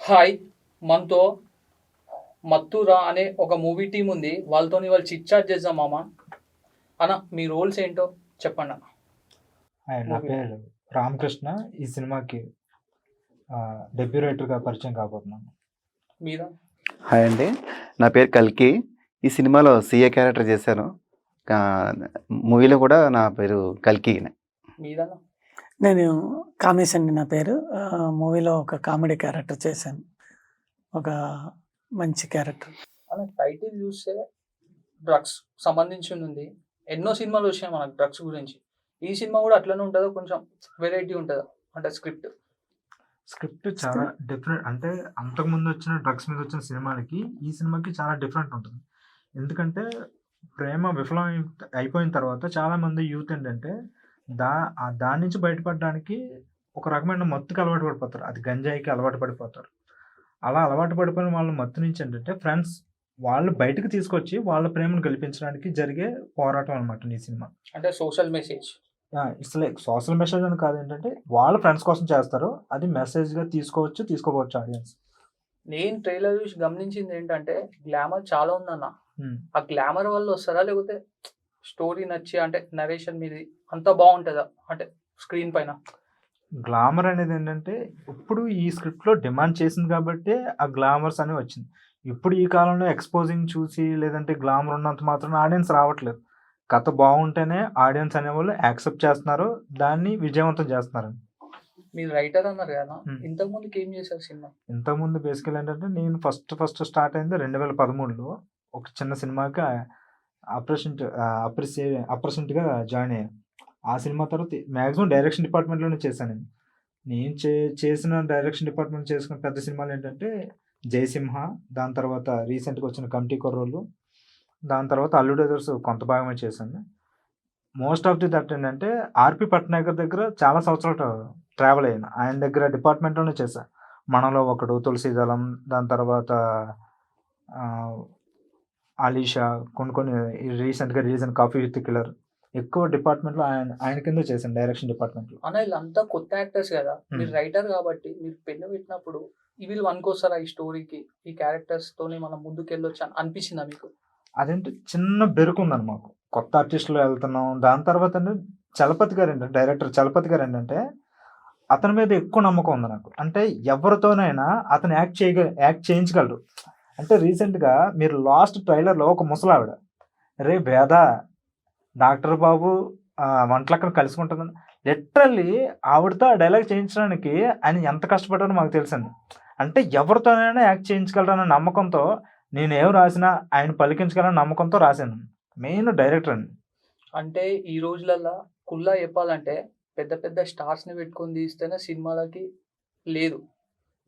Hi! మనతో 'మత్తూర' అనే ఒక మూవీ టీమ్ ఉంది. వాళ్ళతోని ఇవాళ చిట్ చాట్ చేద్దాం మామ. అన్న మీ రోల్స్ ఏంటో చెప్పండన్న హాయ్! నా మూవీలో? పేరు రామకృష్ణ. ఈ సినిమాకి డెబ్యూ రైటర్‌గా పరిచయం కాబోతున్నాను. మీరా? హాయ్ అండి. నా పేరు కల్కి. ఈ సినిమాలో సీఏ క్యారెక్టర్ చేశాను. మూవీలో కూడా నా పేరు కల్కినే. మీరన్న? నేను కామేశ్ అండి నా పేరు. మూవీలో ఒక కామెడీ క్యారెక్టర్ చేశాను. ఒక మంచి క్యారెక్టర్. అన్న టైటిల్ చూస్తే డ్రగ్స్ సంబంధించి ఉంది. ఎన్నో సినిమాలు వచ్చాయి మనకు డ్రగ్స్ గురించి. ఈ సినిమా కూడా అట్లనే ఉంటదా? కొంచెం వెరైటీ ఉంటదా? అంటే స్క్రిప్ట్ చాలా డిఫరెంట్. అంటే అంతకుముందు వచ్చిన డ్రగ్స్ మీద వచ్చిన సినిమాలకి, ఈ సినిమాకి చాలా డిఫరెంట్ ఉంటుంది. ఎందుకంటే ప్రేమ విఫలం అయిపోయిన తర్వాత చాలామంది యూత్ ఏంటంటే దాని నుంచి బయటపడడానికి ఒక రకమైన మత్తుకి అలవాటు పడిపోతారు. అది గంజాయికి అలవాటు పడిపోతారు. అలా అలవాటు పడిపోయిన వాళ్ళ మత్తు నుంచి ఏంటంటే ఫ్రెండ్స్ వాళ్ళు బయటకు తీసుకొచ్చి వాళ్ళ ప్రేమను గెలిపించడానికి జరిగే పోరాటం అనమాట ఈ సినిమా. అంటే social message. It's like social message అని కాదు, ఏంటంటే వాళ్ళ ఫ్రెండ్స్ కోసం చేస్తారు. అది మెసేజ్‌గా తీసుకోవచ్చు, తీసుకోపోవచ్చు ఆడియన్స్. నేను ట్రైలర్ చూసి గమనించింది ఏంటంటే గ్లామర్ చాలా ఉందన్న. ఆ గ్లామర్ వల్ల వస్తారా? లేకపోతే స్టోరీ నచ్చి అంటే నరేషన్ మీది అంతా బాగుంటుందా? అంటే స్క్రీన్ పైన గ్లామర్ అనేది ఏంటంటే ఇప్పుడు ఈ స్క్రిప్ట్‌లో డిమాండ్ చేసింది కాబట్టే ఆ గ్లామర్స్ అనేవి వచ్చింది. ఇప్పుడు ఈ కాలంలో ఎక్స్‌పోజింగ్ చూసి లేదంటే గ్లామర్ ఉన్నంత మాత్రాన ఆడియన్స్ రావట్లేదు. కథ బాగుంటేనే ఆడియన్స్ అనేవాళ్ళు యాక్సెప్ట్ చేస్తున్నారు. దాన్ని విజయవంతం చేస్తున్నారండి. మీరు రైటర్ అన్నారు కదా, హ్మ్. ఇంతకు ముందుకి ఏం చేశారు సినిమా? ఇంతకుముందు బేసికల్ ఏంటంటే నేను ఫస్ట్ స్టార్ట్ అయింది 2013లో ఒక చిన్న సినిమాకి అప్రెసెంట్‌గా జాయిన్ అయ్యాను. ఆ సినిమా తర్వాత మాక్సిమం డైరెక్షన్ డిపార్ట్మెంట్‌లోనే చేశానండి. నేను చేసిన డైరెక్షన్ డిపార్ట్మెంట్ చేసుకున్న పెద్ద సినిమాలు ఏంటంటే 'జయసింహ', దాని తర్వాత రీసెంట్‌గా వచ్చిన 'కమిటీ కుర్రోళ్ళు', దాని తర్వాత 'అల్లుడు బ్రదర్స్' కొంత భాగమే చేశాను. మోస్ట్ ఆఫ్ దట్ ఏంటంటే ఆర్‌పి పట్నాయక్ గారి దగ్గర చాలా సంవత్సరాలు ట్రావెల్ అయ్యాను. ఆయన దగ్గర డిపార్ట్మెంట్‌లోనే చేశా. 'మనలో ఒకడు', 'తులసీదళం', దాని తర్వాత ఆహ్, 'ఆలీషా' కొన్ని రీసెంట్‌గా రిలీజ్ అయిన 'కాఫీ విత్ కిల్లర్' ఎక్కువ డిపార్ట్మెంట్‌లో ఆయన కిందే చేశాను డైరెక్షన్ డిపార్ట్మెంట్‌లో. అన్న వీళ్ళంతా కొత్త యాక్టర్స్ కదా, మీరు రైటర్ కాబట్టి మీరు పెన్ను పెట్టినప్పుడు వీళ్ళు వనుకొస్తారా ఈ స్టోరీకి, ఈ క్యారెక్టర్స్ తోని మనం ముందుకెళ్ళొచ్చు అని అనిపించిందా మీకు? అదేంటి చిన్న బెరుకుందండి మాకు. కొత్త ఆర్టిస్ట్‌లో వెళ్తున్నాం. దాని తర్వాత చలపతి గారు డైరెక్టర్ చలపతి గారు ఏంటంటే అతని మీద ఎక్కువ నమ్మకం ఉంది నాకు. అంటే ఎవరితోనైనా అతను యాక్ట్ చేయించగలరు. అంటే రీసెంట్‌గా మీరు లాస్ట్ ట్రైలర్‌లో ఒక ముసలావిడ, "రేయ్ భేద, డాక్టర్ బాబు వంటలక్కడ కలుసుకుంటుందని" లిటరల్లీ ఆవిడతో ఆ డైలాగ్ చేయించడానికి ఆయన ఎంత కష్టపడ్డారో మాకు తెలుసండి. అంటే ఎవరితోనైనా యాక్ట్ చేయించగలరన్న నమ్మకంతో నేనేం రాసినా ఆయన పలికించగలనన్న నమ్మకంతో రాశాను. మెయిన్ డైరెక్టర్ అండి. అంటే ఈ రోజులల్లో కుల్లా చెప్పాలంటే పెద్ద పెద్ద స్టార్స్‌ని పెట్టుకొని తీస్తేనే సినిమాలకి లేదు.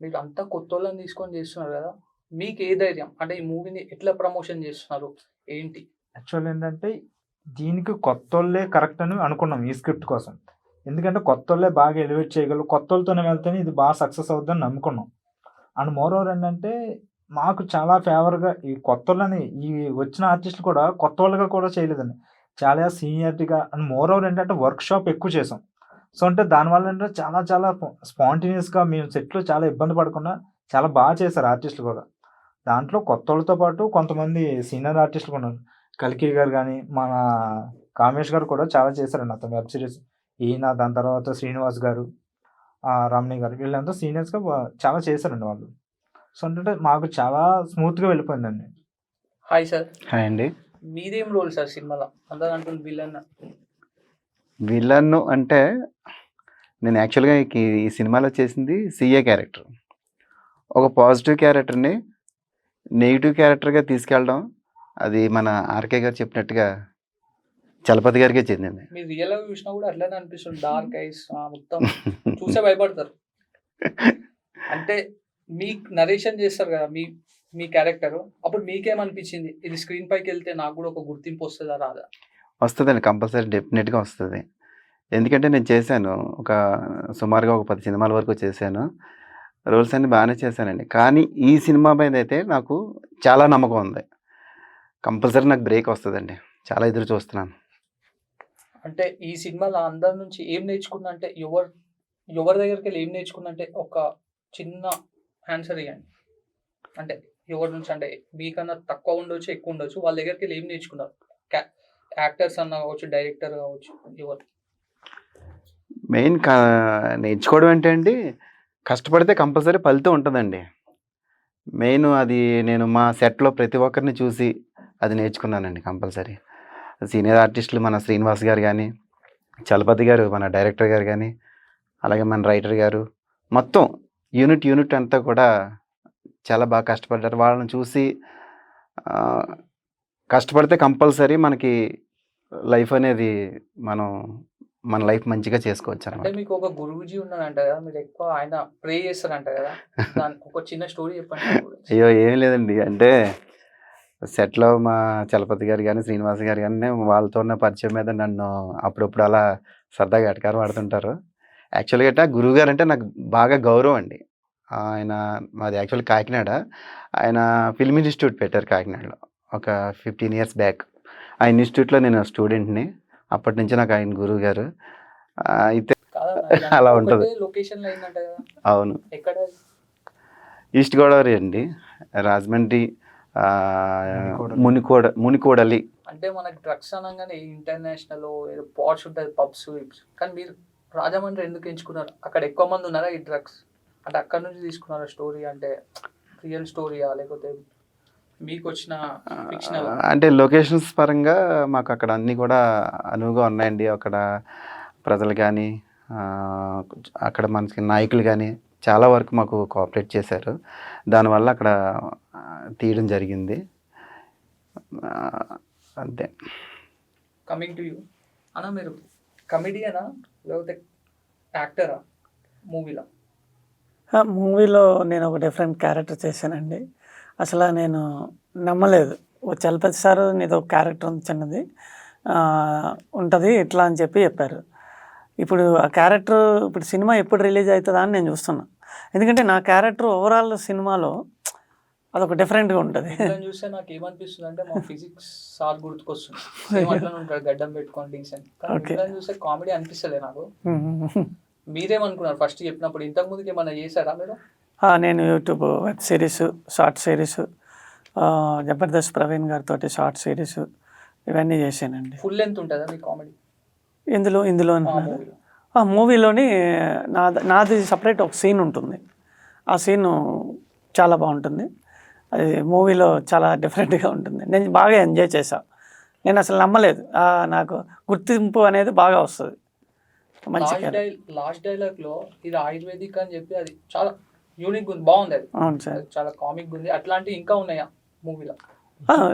మీరు అంతా కొత్తోళ్ళని తీసుకొని చేస్తున్నారు కదా, మీకు ఏ ధైర్యం? అంటే ఈ మూవీని ఎట్లా ప్రమోషన్ చేస్తున్నారు? ఏంటి? యాక్చువల్ ఏంటంటే దీనికి కొత్తోళ్ళే కరెక్ట్ అని అనుకున్నాం ఈ స్క్రిప్ట్ కోసం. ఎందుకంటే కొత్తోళ్ళే బాగా ఎలివేట్ చేయగలరు. కొత్తోళ్ళతోనే వెళ్తేనే ఇది బాగా సక్సెస్ అవుద్దని నమ్ముకున్నాం. అండ్ మోర్ ఓవర్ ఏంటంటే మాకు చాలా ఫేవర్‌గా ఈ కొత్తోళ్ళని ఈ వచ్చిన ఆర్టిస్టులు కూడా కొత్తోళ్ళుగా కూడా చేయలేదండి. చాలా సీనియారిటీగా అండ్ మోర్ ఓవర్ ఏంటంటే వర్క్‌షాప్ ఎక్కువ చేసాం. సో, అంటే దానివల్ల ఏంటంటే చాలా స్పాంటేనియస్‌గా మేము సెట్‌లో చాలా ఇబ్బంది పడకుండా చాలా బాగా చేశారు ఆర్టిస్టులు కూడా. దాంట్లో కొత్తోళ్ళతో పాటు కొంతమంది సీనియర్ ఆర్టిస్టులు కూడా ఉన్నారు. 'కల్కి' గారు గాని, మన 'కామేష్' గారు కూడా చాలా చేశారండి నాతో వెబ్ సీరీస్. ఈయన, దాని తర్వాత 'శ్రీనివాస్' గారు, 'రమణి' గారు వీళ్ళంతా సీనియర్స్‌గా చాలా చేశారండి వాళ్ళు. సో, ఏంటంటే మాకు చాలా స్మూత్‌గా వెళ్ళిపోయిందండి. Hi sir. హాయ్ అండి. మీదేం రోల్ సార్ సినిమాలో? అందరూ అంటుంది విలన్. విలన్ అంటే నేను యాక్చువల్‌గా ఈ సినిమాలో చేసింది సీఏ క్యారెక్టర్. ఒక పాజిటివ్ క్యారెక్టర్‌ని నెగెటివ్ క్యారెక్టర్‌గా తీసుకెళ్ళడం అది మన ఆర్‌కే గారు చెప్పినట్టుగా చలపతి గారికే చెందింది. మీరు రియల్‌గా చూసినా కూడా అట్లనే అనిపిస్తుంది. డార్క్ ఐస్ మొత్తం చూసే భయపడతారు. అంటే మీకు నరేషన్ చేస్తారు కదా మీ క్యారెక్టర్. అప్పుడు మీకేమనిపించింది? ఇది స్క్రీన్ పైకి వెళ్తే నాకు కూడా ఒక గుర్తింపు వస్తదా రాదా? వస్తదండి. కంపల్సరీ డెఫినిట్‌గా వస్తది. ఎందుకంటే నేను చేశాను. సుమారుగా ఒక 10 సినిమాల వరకు చేశాను. రోల్స్ అన్నీ బాగానే చేశానండి. కానీ ఈ సినిమా మీదైతే నాకు చాలా నమ్మకం ఉంది. కంపల్సరీ నాకు బ్రేక్ వస్తదండి. చాలా ఎదురు చూస్తున్నాను. అంటే ఈ సినిమాలో అందరి నుంచి ఏం నేర్చుకున్నా అంటే ఎవరి దగ్గరికెళ్ళి ఏం నేర్చుకున్నా అంటే ఒక చిన్న ఆన్సర్ ఇవ్వండి. అంటే ఎవరి నుంచి, అంటే మీకన్నా తక్కువ ఉండొచ్చు, ఎక్కువ ఉండొచ్చు, వాళ్ళ దగ్గరికి వెళ్ళి ఏం నేర్చుకున్నారు? యాక్టర్స్ అన్న కావచ్చు, డైరెక్టర్ కావచ్చు, ఎవరు? మెయిన్ నేర్చుకోవడం అంటే అండి, కష్టపడితే కంపల్సరీ ఫలితం ఉంటుందండి. మెయిన్ అది నేను మా సెట్లో ప్రతి ఒక్కరిని చూసి అది నేర్చుకున్నానండి కంపల్సరీ. సీనియర్ ఆర్టిస్టులు మన శ్రీనివాస్ గారు కానీ, చలపతి గారు మన డైరెక్టర్ గారు కానీ, అలాగే మన రైటర్ గారు, మొత్తం యూనిట్ అంతా కూడా చాలా బాగా కష్టపడ్డారు. వాళ్ళని చూసి కష్టపడితే కంపల్సరీ మనకి లైఫ్ అనేది మన లైఫ్ మంచిగా చేసుకోవచ్చు అంటే అనమాట. మీకు ఒక గురూజీ ఉన్నాడంట కదా, మీరు ఎక్కువ ఆయన ప్రే చేస్తారంట కదా, దానికి ఒక చిన్న స్టోరీ చెప్పండి దాని గురించి. అయ్యో ఏం లేదండి, అంటే సెట్లో మా చలపతి గారు కానీ, శ్రీనివాస్ గారు కానీ, వాళ్ళతో ఉన్న పరిచయం మీద నన్ను అప్పుడప్పుడు అలా సరదాగా ఎటకారం ఆడుతుంటారు. యాక్చువల్గా అయితే గురువు గారు అంటే నాకు బాగా గౌరవం అండి. ఆయన మాది యాక్చువల్ కాకినాడ. ఆయన ఫిల్మ్ ఇన్స్టిట్యూట్ పెట్టారు కాకినాడలో ఒక 15 years బ్యాక్. ఆ ఇన్స్టిట్యూట్లో నేను స్టూడెంట్ని. అప్పటి నుంచి నాకు ఆయన గురువు గారు. అయితే అలా ఉంటుంది. లొకేషన్ లో అయిందంట కదా, అవును, ఎక్కడ? ఈస్ట్ గోదావరి అండి, రాజమండ్రి, మునికోడలి. అంటే మనకి డ్రగ్స్ అనగానే ఇంటర్నేషనల్ ఏదో పాట్స్ ఉంటుంది, పబ్స్, కానీ మీరు రాజమండ్రి ఎందుకు ఎంచుకున్నారు? అక్కడ ఎక్కువ మంది ఉన్నారా ఈ డ్రగ్స్? అంటే అక్కడ నుంచి తీసుకున్నారా స్టోరీ? అంటే రియల్ స్టోరీయా లేకపోతే మీకు వచ్చిన ఫిక్షనల్? అంటే లొకేషన్స్ పరంగా మాకు అక్కడ అన్నీ కూడా అనువుగా ఉన్నాయండి. అక్కడ ప్రజలు కానీ, అక్కడ మనకి నాయకులు కానీ చాలా వరకు మాకు కోఆపరేట్ చేశారు. దానివల్ల అక్కడ తీయడం జరిగింది. అంతే. కమింగ్ టు యూ అన్న, మీరు కమెడియనా లేకపోతే యాక్టరా మూవీలో? మూవీలో నేను ఒక డిఫరెంట్ క్యారెక్టర్ చేశానండి. అసలు నేను నమ్మలేదు. ఓ చలపతి సారు నీదో క్యారెక్టర్ ఉంది చిన్నది ఉంటుంది ఇట్లా అని చెప్పారు. ఇప్పుడు ఆ క్యారెక్టర్ ఇప్పుడు సినిమా ఎప్పుడు రిలీజ్ అవుతుందా అని నేను చూస్తున్నా. ఎందుకంటే నా క్యారెక్టర్ ఓవరాల్ సినిమాలో అదొక డిఫరెంట్గా ఉంటుంది. చూస్తే నాకు ఏమనిపిస్తుంది అంటే మా ఫిజిక్స్ సార్ గుర్తుకొస్తుంది. సేమ్ అట్లా ఉంటాడు, గడ్డం పెట్టుకొని డీసెంట్. కానీ చూస్తే కామెడీ అనిపిస్తలే నాకు. మీరేమనుకున్నారు ఫస్ట్ చెప్పినప్పుడు? ఇంతకు ముందుకు ఏమన్నా చేశారా మీరు? నేను YouTube web series, short series, Jabardasth Praveen గారితో షార్ట్ సిరీస్ ఇవన్నీ చేశానండి. ఫుల్ లెంత్ ఉంటుందా మీ కామెడీ ఇందులో మూవీలోని నాది సపరేట్ ఒక సీన్ ఉంటుంది. ఆ సీన్ చాలా బాగుంటుంది. అది మూవీలో చాలా డిఫరెంట్గా ఉంటుంది. నేను బాగా ఎంజాయ్ చేశాను. నేను అసలు నమ్మలేదు. నాకు గుర్తింపు అనేది బాగా వస్తుంది. లాస్ట్ డైలాగ్ లో ఇది ఆయుర్వేదిక్ అని చెప్పి అది చాలా యూనిక్ ఉంది, బాగుంది. అది అవును సార్, చాలా కామిక్ ఉంది. అట్లాంటివి ఇంకా ఉన్నాయా మూవీలో?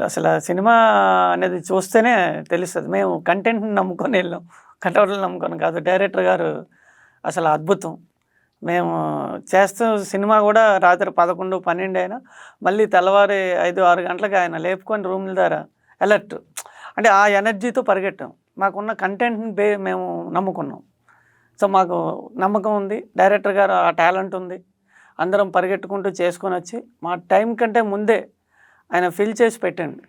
అసలు సినిమా అనేది చూస్తేనే తెలుస్తుంది. మేము కంటెంట్ని నమ్ముకొని వెళ్ళాం, కటౌట్లు నమ్ముకొని కాదు. డైరెక్టర్ గారు అసలు అద్భుతం. మేము చేస్తూ సినిమా కూడా రాత్రి 11, 12 అయినా మళ్ళీ తెల్లవారి 5-6 గంటలకు ఆయన లేపుకొని రూమ్ల ద్వారా అలర్ట్. అంటే ఆ ఎనర్జీతో పరిగెట్టాం. మాకున్న కంటెంట్ని మేము నమ్ముకున్నాం. సో మాకు నమ్మకం ఉంది, డైరెక్టర్ గారు ఆ టాలెంట్ ఉంది. అందరం పరిగెట్టుకుంటూ చేసుకొని వచ్చి మా టైం కంటే ముందే ఆయన ఫిల్ చేసి పెట్టండి.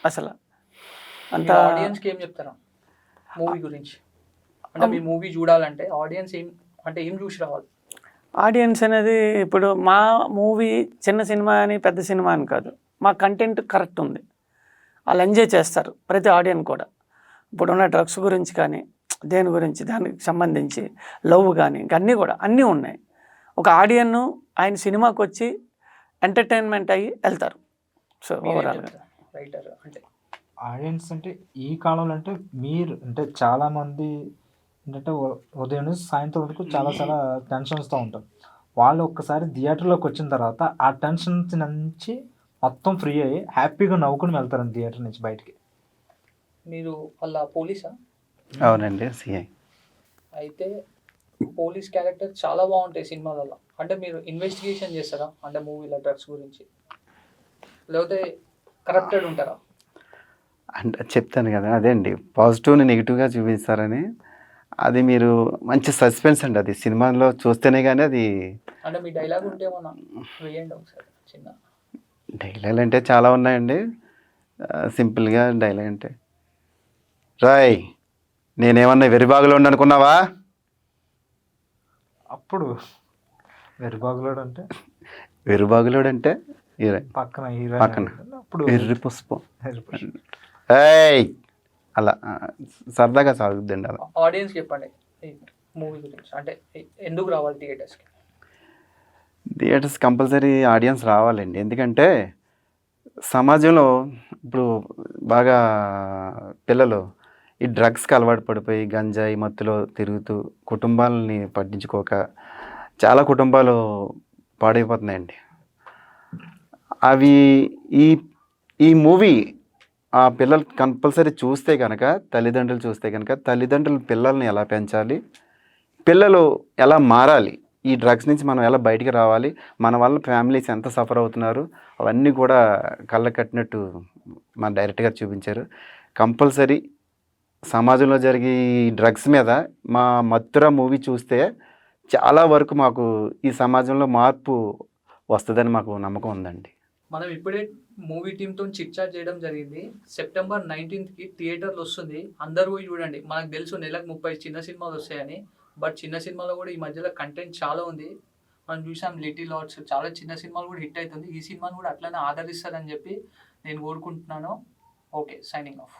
అసలు అంత ఆడియన్స్కి ఏం చెప్తారా మూవీ గురించి? అంటే మీ మూవీ చూడాలంటే ఆడియన్స్ ఏం చూసి రావాలి? ఆడియన్స్ అనేది ఇప్పుడు మా మూవీ చిన్న సినిమా అని పెద్ద సినిమా అని కాదు, మా కంటెంట్ కరెక్ట్ ఉంది. వాళ్ళు ఎంజాయ్ చేస్తారు ప్రతి ఆడియన్స్ కూడా. ఇప్పుడున్న డ్రగ్స్ గురించి కానీ దేని గురించి దానికి సంబంధించి లవ్ కానీ అన్నీ కూడా అన్నీ ఉన్నాయి. ఒక ఆడియన్ ఆయన సినిమాకి వచ్చి ఎంటర్టైన్మెంట్ అయ్యి వెళ్తారు. సో ఓవరాల్గా రైటర్ అంటే ఆడియన్స్ అంటే ఈ కాలంలో అంటే మీరు అంటే చాలామంది ఏంటంటే ఉదయం నుంచి సాయంత్రం వరకు చాలా టెన్షన్స్తో ఉంటారు. వాళ్ళు ఒక్కసారి థియేటర్లోకి వచ్చిన తర్వాత ఆ టెన్షన్స్ నుంచి మొత్తం ఫ్రీ అయ్యి హ్యాపీగా నవ్వుకుని వెళ్తారండి థియేటర్ నుంచి బయటికి. మీరు వాళ్ళ పోలీసా? అవునండి, సిఐ. అయితే పోలీస్ క్యారెక్టర్ చాలా బాగుంటాయి సినిమాలలో. అంటే మీరు ఇన్వెస్టిగేషన్ చేస్తారా అంటే మూవీలో డ్రగ్స్ గురించి, లేకపోతే కరప్టెడ్ ఉంటారా? అంటే చెప్తాను కదా, అదే అండి, పాజిటివ్ని నెగిటివ్గా చూపిస్తారని. అది మీరు మంచి సస్పెన్స్ అండి, అది సినిమాలో చూస్తేనే కానీ అది. అంటే మీ డైలాగ్ ఉంటే ఏమన్నా వేయండి ఒకసారి చిన్న. డైలాగ్ అంటే చాలా ఉన్నాయండి. సింపుల్గా డైలాగ్ అంటే, రాయ్ నేనేమన్నా వెరిబాగులో ఉండనుకున్నావా? అప్పుడు వెరిబాగులోడు అంటే వెర్రిబాగులోడు అంటే హీరోయిన్ పక్కన హీరో పక్కన. అప్పుడు వెర్రి పుష్పం ఏయ్ అలా సరదాగా సాగుద్దండి అలా. ఆడియన్స్ చెప్పండి ఈ మూవీ గురించి, అంటే ఎందుకు రావాలి థియేటర్స్కి? థియేటర్స్ కంపల్సరీ ఆడియన్స్ రావాలండి. ఎందుకంటే సమాజంలో ఇప్పుడు బాగా పిల్లలు ఈ డ్రగ్స్కి అలవాటు పడిపోయి గంజాయి మత్తులో తిరుగుతూ కుటుంబాలని పట్టించుకోక చాలా కుటుంబాలు పాడైపోతున్నాయండి. అవి ఈ ఈ మూవీ ఆ పిల్లలు కంపల్సరీ చూస్తే కనుక, తల్లిదండ్రులు చూస్తే కనుక, తల్లిదండ్రులు పిల్లల్ని ఎలా పెంచాలి, పిల్లలు ఎలా మారాలి, ఈ డ్రగ్స్ నుంచి మనం ఎలా బయటికి రావాలి, మన వల్ల ఫ్యామిలీస్ ఎంత సఫర్ అవుతున్నారు, అవన్నీ కూడా కళ్ళ కట్టినట్టు మన డైరెక్టర్ గారు చూపించారు. కంపల్సరీ సమాజంలో జరిగే ఈ డ్రగ్స్ మీద మా మత్తుర మూవీ చూస్తే చాలా వరకు మాకు ఈ సమాజంలో మార్పు వస్తుందని మాకు నమ్మకం ఉందండి. మనం ఇప్పుడే మూవీ టీంతో చిట్ చాట్ చేయడం జరిగింది. సెప్టెంబర్ 19కి థియేటర్లు వస్తుంది, అందరూ పోయి చూడండి. మనకు తెలుసు నెలకు 30 చిన్న సినిమాలు వస్తాయని, బట్ చిన్న సినిమాలో కూడా ఈ మధ్యలో కంటెంట్ చాలా ఉంది. మనం చూసాం లిటిల్ లార్డ్స్, చాలా చిన్న సినిమాలు కూడా హిట్ అవుతుంది. ఈ సినిమాను కూడా అట్లనే ఆదరిస్తారని చెప్పి నేను కోరుకుంటున్నాను. Okay, signing off.